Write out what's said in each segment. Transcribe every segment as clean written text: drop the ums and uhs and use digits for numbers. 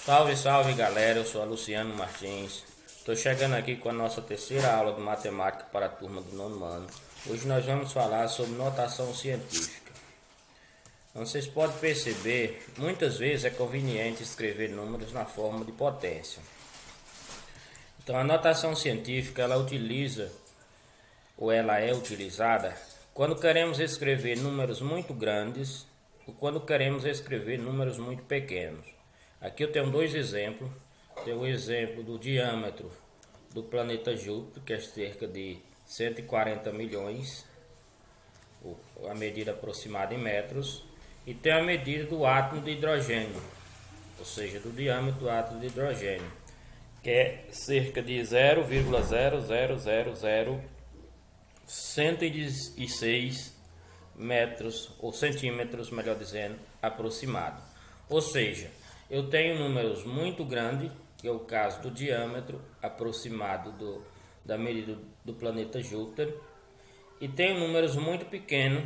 Salve, salve galera, eu sou a Luciano Martins. Estou chegando aqui com a nossa terceira aula de matemática para a turma do nono ano. Hoje nós vamos falar sobre notação científica. Então, vocês podem perceber, muitas vezes é conveniente escrever números na forma de potência. Então a notação científica ela é utilizada quando queremos escrever números muito grandes ou quando queremos escrever números muito pequenos. Aqui eu tenho dois exemplos. Tenho o exemplo do diâmetro do planeta Júpiter, que é cerca de 140 milhões, a medida aproximada em metros, e tem a medida do átomo de hidrogênio, ou seja, do diâmetro do átomo de hidrogênio, que é cerca de 0,0000106 metros, ou centímetros, melhor dizendo, aproximado. Ou seja, eu tenho números muito grandes, que é o caso do diâmetro aproximado da medida do planeta Júpiter, e tenho números muito pequenos,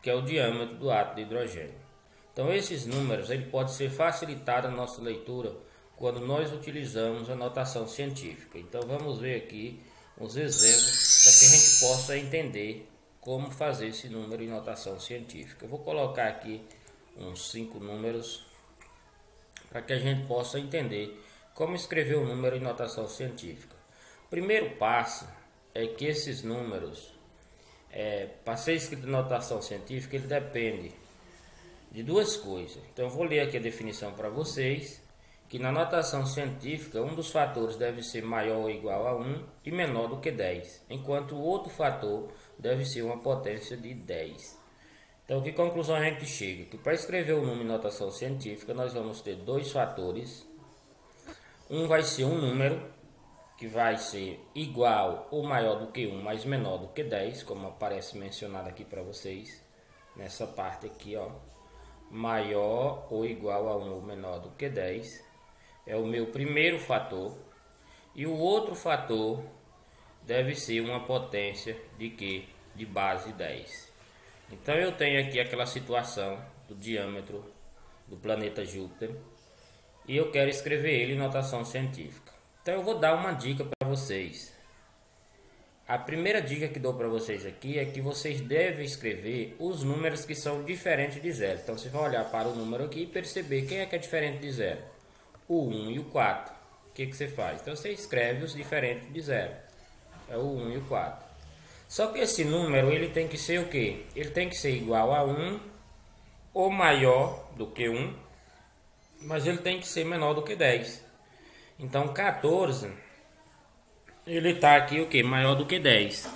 que é o diâmetro do átomo de hidrogênio. Então esses números ele pode ser facilitado a nossa leitura quando nós utilizamos a notação científica. Então vamos ver aqui uns exemplos para que a gente possa entender como fazer esse número em notação científica. Eu vou colocar aqui uns 5 números para que a gente possa entender como escrever o número em notação científica. O primeiro passo é que esses números, para ser escrito em notação científica, ele depende de duas coisas. Então eu vou ler aqui a definição para vocês, que na notação científica um dos fatores deve ser maior ou igual a 1 e menor do que 10, enquanto o outro fator deve ser uma potência de 10. Então, que conclusão a gente chega? Que para escrever o número em notação científica, nós vamos ter dois fatores. Um vai ser um número, que vai ser igual ou maior do que 1, mas menor do que 10, como aparece mencionado aqui para vocês, nessa parte aqui, ó. Maior ou igual a 1 ou menor do que 10, é o meu primeiro fator. E o outro fator deve ser uma potência de quê? De base 10. Então eu tenho aqui aquela situação do diâmetro do planeta Júpiter e eu quero escrever ele em notação científica. Então eu vou dar uma dica para vocês. A primeira dica que dou para vocês aqui é que vocês devem escrever os números que são diferentes de zero. Então você vai olhar para o número aqui e perceber quem é que é diferente de zero. O 1 e o 4. O que você faz? Então você escreve os diferentes de zero. É o 1 e o 4. Só que esse número ele tem que ser o quê? Ele tem que ser igual a 1 ou maior do que 1, mas ele tem que ser menor do que 10. Então 14, ele está aqui o quê? Maior do que 10.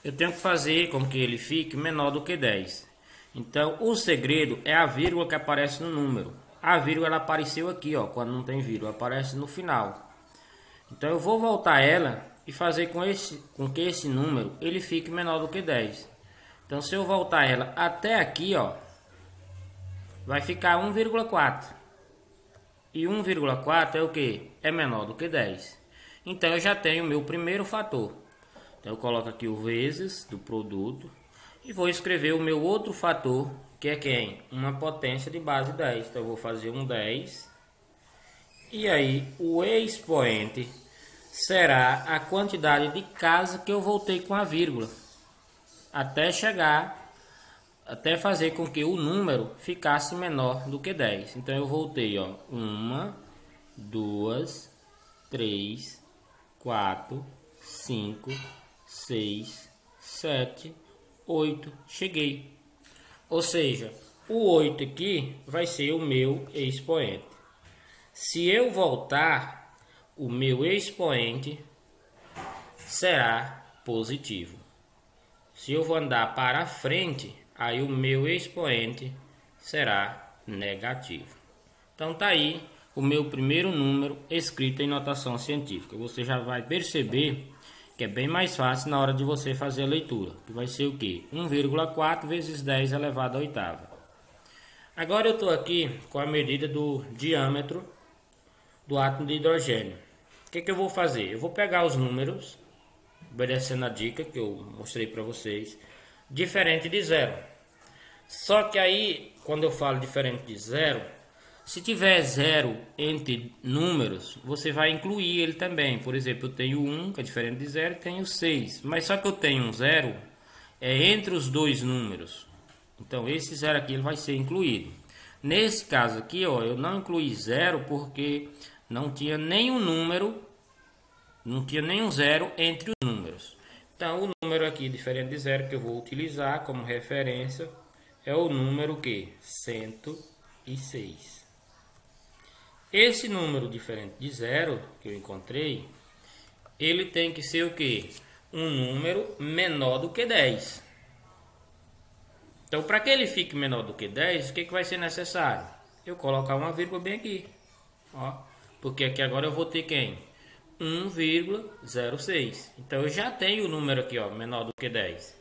Eu tenho que fazer com que ele fique menor do que 10. Então o segredo é a vírgula que aparece no número. A vírgula ela apareceu aqui, ó, quando não tem vírgula, aparece no final. Então eu vou voltar ela e fazer com que esse número ele fique menor do que 10. Então se eu voltar ela até aqui, ó, vai ficar 1,4. E 1,4 é o que? É menor do que 10. Então eu já tenho o meu primeiro fator. Então eu coloco aqui o vezes do produto e vou escrever o meu outro fator, que é quem? Uma potência de base 10. Então eu vou fazer um 10. E aí o expoente será a quantidade de casas que eu voltei com a vírgula, até fazer com que o número ficasse menor do que 10. Então eu voltei, ó, 1, 2, 3, 4, 5, 6, 7, 8, cheguei. Ou seja, o 8 aqui vai ser o meu expoente. Se eu voltar, o meu expoente será positivo. Se eu vou andar para frente, aí o meu expoente será negativo. Então tá aí o meu primeiro número escrito em notação científica. Você já vai perceber que é bem mais fácil na hora de você fazer a leitura. Que vai ser o quê? 1,4 vezes 10 elevado à oitava. Agora eu estou aqui com a medida do diâmetro do átomo de hidrogênio. O que eu vou fazer? Eu vou pegar os números, obedecendo a dica que eu mostrei para vocês, diferente de zero. Só que aí, quando eu falo diferente de zero, Se tiver zero entre números, você vai incluir ele também. Por exemplo, eu tenho 1, que é diferente de zero, e tenho 6. Mas só que eu tenho um zero entre os dois números. Então, esse zero aqui ele vai ser incluído. Nesse caso aqui, ó, eu não incluí zero porque não tinha nenhum número, não tinha nenhum zero entre os números. Então, o número aqui diferente de zero que eu vou utilizar como referência é o número que? 106. Esse número diferente de zero que eu encontrei, ele tem que ser o que? Um número menor do que 10. Então, para que ele fique menor do que 10, o que vai ser necessário? Eu colocar uma vírgula bem aqui. Ó, porque aqui agora eu vou ter quem? 1,06. Então, eu já tenho o número aqui, ó, menor do que 10.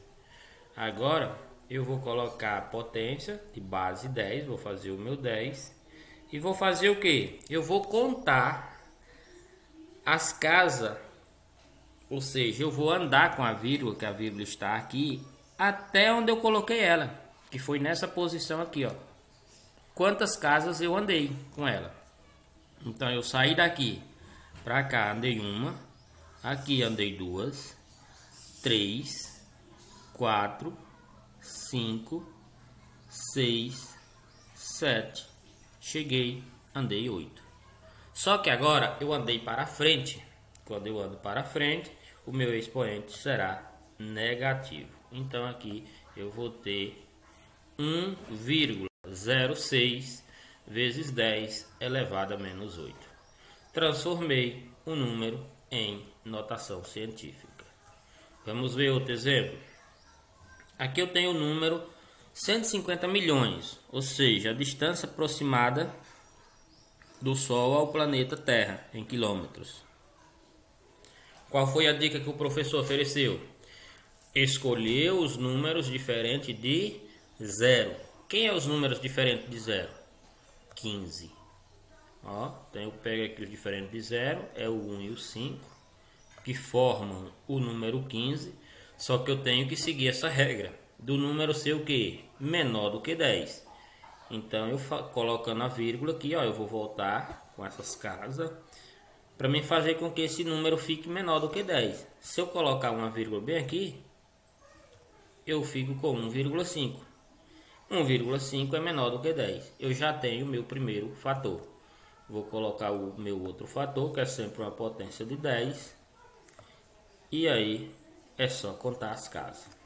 Agora, eu vou colocar a potência de base 10, vou fazer o meu 10. E vou fazer o que? Eu vou contar as casas, ou seja, eu vou andar com a vírgula, que a vírgula está aqui, até onde eu coloquei ela, que foi nessa posição aqui, ó. Quantas casas eu andei com ela? Então eu saí daqui para cá, andei uma, aqui andei duas, 3, 4, 5, 6, 7. Cheguei, andei 8. Só que agora eu andei para frente. Quando eu ando para frente, o meu expoente será negativo. Então aqui eu vou ter 1,06 vezes 10 elevado a menos 8. Transformei o número em notação científica. Vamos ver outro exemplo. Aqui eu tenho o número 150 milhões, ou seja, a distância aproximada do Sol ao planeta Terra em quilômetros. Qual foi a dica que o professor ofereceu? Escolher os números diferentes de zero. Quem é os números diferentes de zero? 15. Ó, então eu pego aqui os diferentes de zero, é o 1 e o 5, que formam o número 15, só que eu tenho que seguir essa regra do número ser o que? Menor do que 10. Então eu colocando a vírgula aqui, ó, eu vou voltar com essas casas para me fazer com que esse número fique menor do que 10. Se eu colocar uma vírgula bem aqui, eu fico com 1,5. 1,5 é menor do que 10. Eu já tenho o meu primeiro fator. Vou colocar o meu outro fator, que é sempre uma potência de 10. E aí é só contar as casas.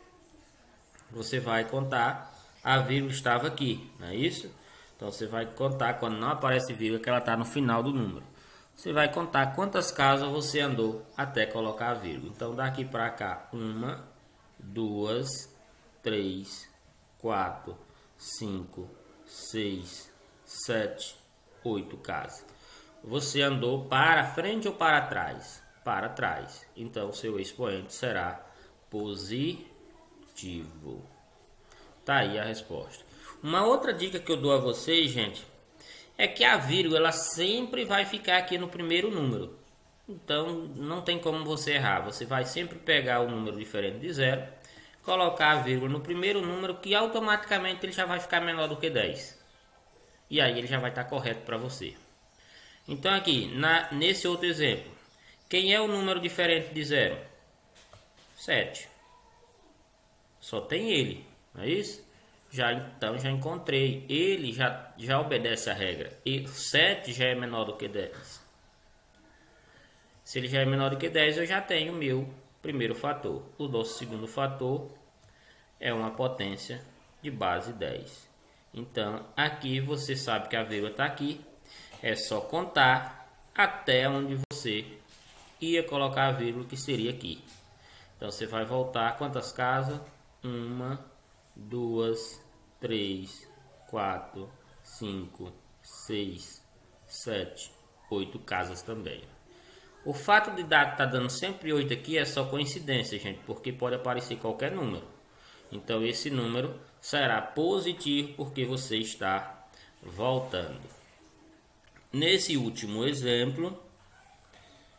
Você vai contar, a vírgula estava aqui, não é isso? Então você vai contar, quando não aparece vírgula, que ela está no final do número. Você vai contar quantas casas você andou até colocar a vírgula. Então daqui para cá, 1, 2, 3, 4, 5, 6, 7, 8 casas. Você andou para frente ou para trás? Para trás. Então o seu expoente será positivo. Tá aí a resposta. Uma outra dica que eu dou a vocês, gente, é que a vírgula ela sempre vai ficar aqui no primeiro número. Então não tem como você errar. Você vai sempre pegar o número diferente de zero, colocar a vírgula no primeiro número, que automaticamente ele já vai ficar menor do que 10. E aí ele já vai estar correto para você. Então aqui, nesse outro exemplo, quem é o número diferente de zero? 7. Só tem ele, não é isso? Então já encontrei. Ele já obedece a regra. E 7 já é menor do que 10. Se ele já é menor do que 10, eu já tenho o meu primeiro fator. O nosso segundo fator é uma potência de base 10. Então aqui você sabe que a vírgula está aqui. É só contar até onde você ia colocar a vírgula, que seria aqui. Então você vai voltar quantas casas? 1, 2, 3, 4, 5, 6, 7, 8 casas também. O fato de estar dando sempre 8 aqui é só coincidência, gente, porque pode aparecer qualquer número. Então esse número será positivo porque você está voltando. Nesse último exemplo,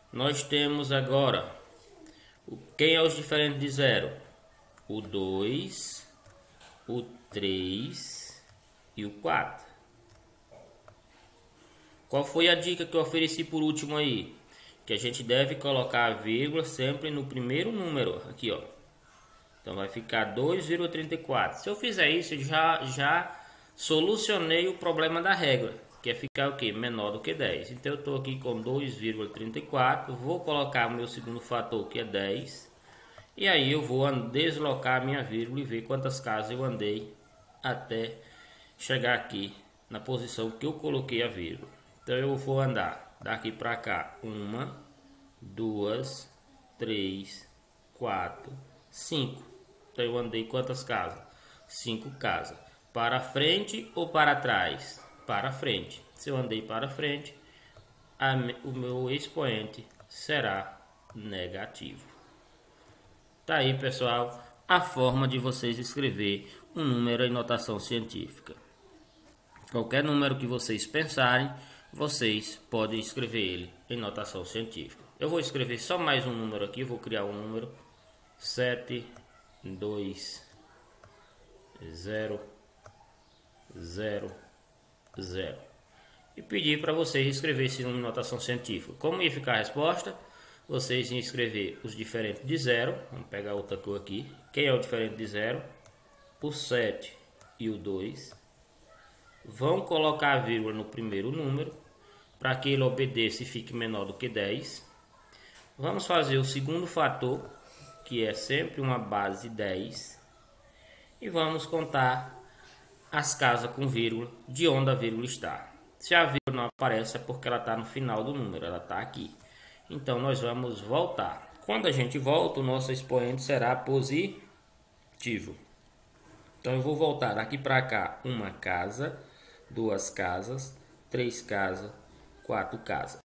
nós temos agora quem é os diferentes de zero? O 2, o 3 e o 4. Qual foi a dica que eu ofereci por último aí? Que a gente deve colocar a vírgula sempre no primeiro número, aqui ó. Então vai ficar 2,34. Se eu fizer isso, já solucionei o problema da regra, que é ficar o que? Menor do que 10. Então eu estou aqui com 2,34. Vou colocar o meu segundo fator, que é 10. E aí eu vou deslocar a minha vírgula e ver quantas casas eu andei até chegar aqui na posição que eu coloquei a vírgula. Então eu vou andar daqui para cá 1, 2, 3, 4, 5. Então eu andei quantas casas? 5 casas. Para frente ou para trás? Para frente. Se eu andei para frente, o meu expoente será negativo. Tá aí, pessoal, a forma de vocês escrever um número em notação científica. Qualquer número que vocês pensarem, vocês podem escrever ele em notação científica. Eu vou escrever só mais um número aqui, vou criar um número 7, 2, 0, 0, 0. E pedir para vocês escrever esse número em notação científica. Como ia ficar a resposta? Vocês iam escrever os diferentes de 0. Vamos pegar outra cor aqui. Quem é o diferente de 0? O 7 e o 2. Vão colocar a vírgula no primeiro número, para que ele obedeça e fique menor do que 10. Vamos fazer o segundo fator, que é sempre uma base 10. E vamos contar as casas com vírgula, de onde a vírgula está. Se a vírgula não aparece, é porque ela está no final do número, ela está aqui. Então nós vamos voltar. Quando a gente volta, o nosso expoente será positivo. Então eu vou voltar daqui para cá, uma casa, 2 casas, 3 casas, 4 casas.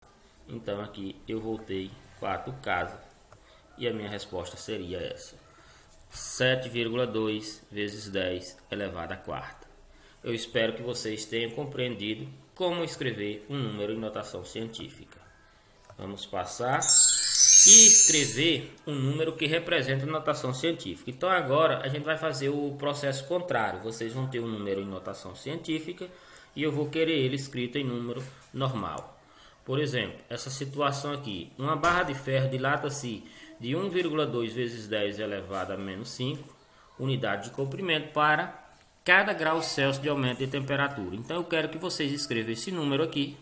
Então aqui eu voltei 4 casas e a minha resposta seria essa: 7,2 vezes 10 elevado à quarta. Eu espero que vocês tenham compreendido como escrever um número em notação científica. Vamos passar e escrever um número que representa a notação científica. Então agora a gente vai fazer o processo contrário. Vocês vão ter um número em notação científica e eu vou querer ele escrito em número normal. Por exemplo, essa situação aqui, uma barra de ferro dilata-se de 1,2 vezes 10 elevado a menos 5 unidade de comprimento para cada grau Celsius de aumento de temperatura. Então eu quero que vocês escrevam esse número aqui.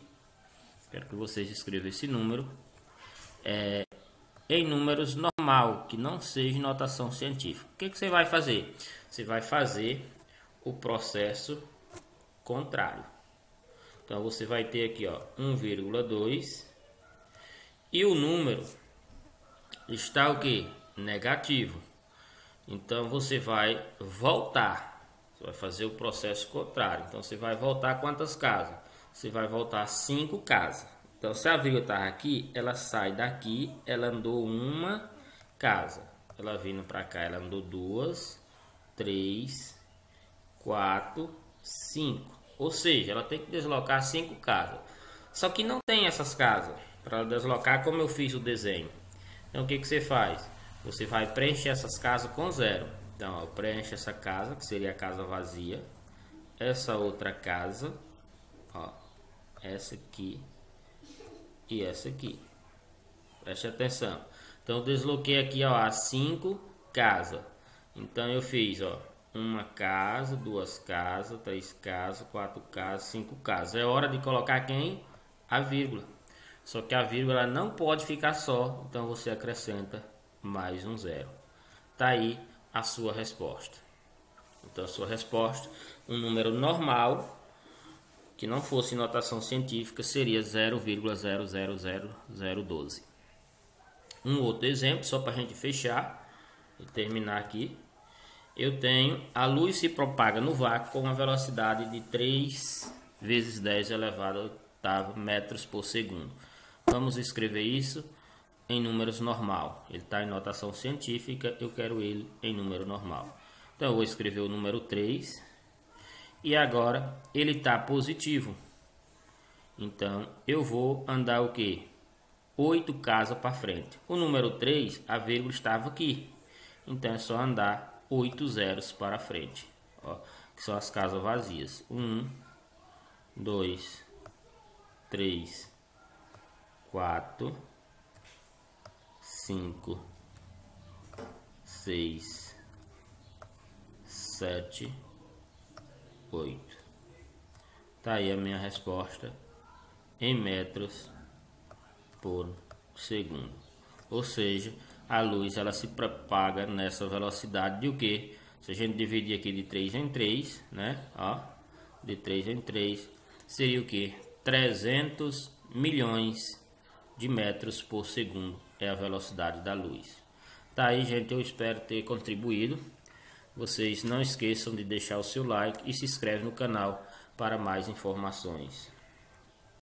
Quero que vocês escrevam esse número em números normal, que não seja notação científica. O que você vai fazer? Você vai fazer o processo contrário. Então você vai ter aqui, ó, 1,2 e o número está o que? Negativo. Então você vai voltar. Você vai fazer o processo contrário. Então você vai voltar quantas casas? Você vai voltar 5 casas. Então se a vírgula está aqui, ela sai daqui, ela andou uma casa. Ela vindo para cá, ela andou 2, 3, 4, 5. Ou seja, ela tem que deslocar 5 casas. Só que não tem essas casas para deslocar como eu fiz o desenho. Então o que você faz? Você vai preencher essas casas com 0. Então eu preencho essa casa, que seria a casa vazia. Essa outra casa, ó, essa aqui e essa aqui. Preste atenção. Então eu desloquei aqui, ó, as 5 casas. Então eu fiz, ó, uma casa, 2 casas, 3 casas, 4 casas, 5 casas. É hora de colocar quem? A vírgula. Só que a vírgula não pode ficar só, então você acrescenta mais um 0. Tá aí a sua resposta. Então a sua resposta, um número normal que não fosse notação científica, seria 0,000012. Um outro exemplo, só para a gente fechar e terminar aqui. Eu tenho a luz se propaga no vácuo com uma velocidade de 3 vezes 10 elevado a oitavo metros por segundo. Vamos escrever isso em números normal. Ele está em notação científica, eu quero ele em número normal. Então eu vou escrever o número 3 e agora ele está positivo. Então eu vou andar o que? 8 casas para frente. O número 3, a vírgula estava aqui. Então é só andar 8 zeros para frente, ó, que são as casas vazias. 1, 2, 3, 4, 5, 6, 7, 8. Tá aí a minha resposta em metros por segundo. Ou seja, a luz ela se propaga nessa velocidade de o que? Se a gente dividir aqui de 3 em 3, né? Ó, de 3 em 3 seria o que? 300 milhões de metros por segundo é a velocidade da luz. Tá aí, gente, eu espero ter contribuído. Vocês não esqueçam de deixar o seu like e se inscreve no canal para mais informações.